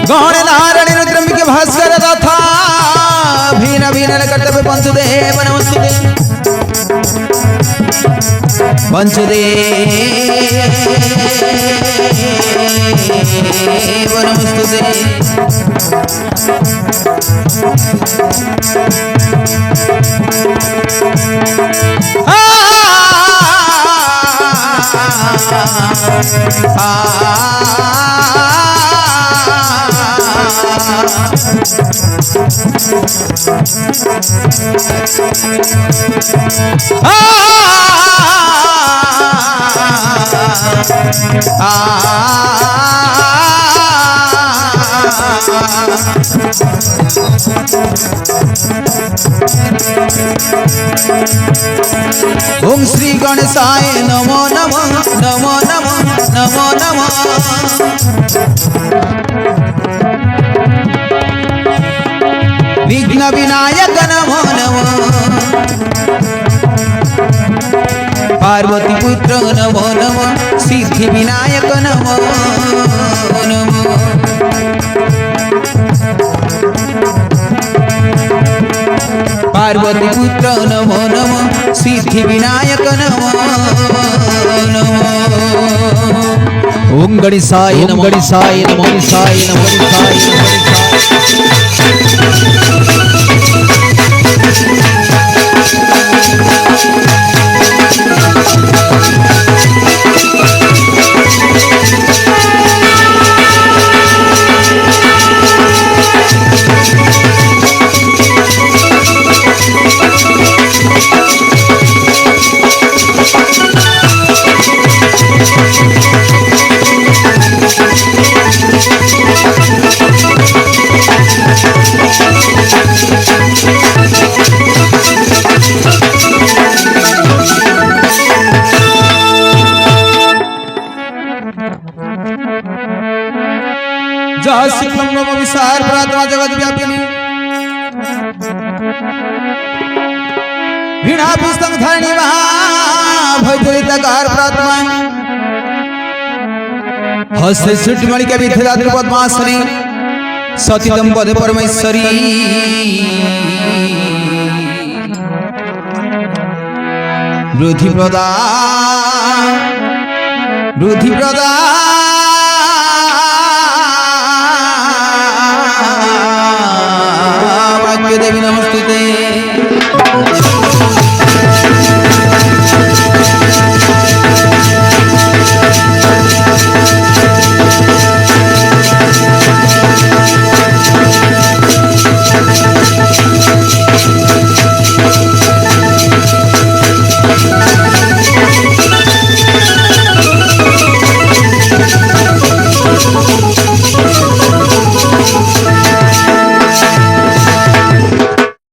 गौण नारायण रुद्रम्बिके भास्कर तथा भीन भीन कर्तव्य पंचदेव नमस्तुते पंचदेव नमस्तुते ओम श्री गणेशाय नमो नमः नमो नमः नमो नमः विघ्न विनायक नमो नमः पार्वती पुत्र नमो नमः सिद्धि विनायक नमो नमः पार्वती पुत्र नमो नमः सिद्धि विनायक नमो नमः ओम गणेशाय नमो गणेशाय नमो गणेशाय नमो गणेशाय विसार प्रार्थना जगत व्यापिनी वीणा पुस्तक धरणी महा भैतरितकार प्रार्थना हस्ते सुटमणि के विद्याधर पद्मासनी सतीतम पद परमेश्वरी रुधि प्रदा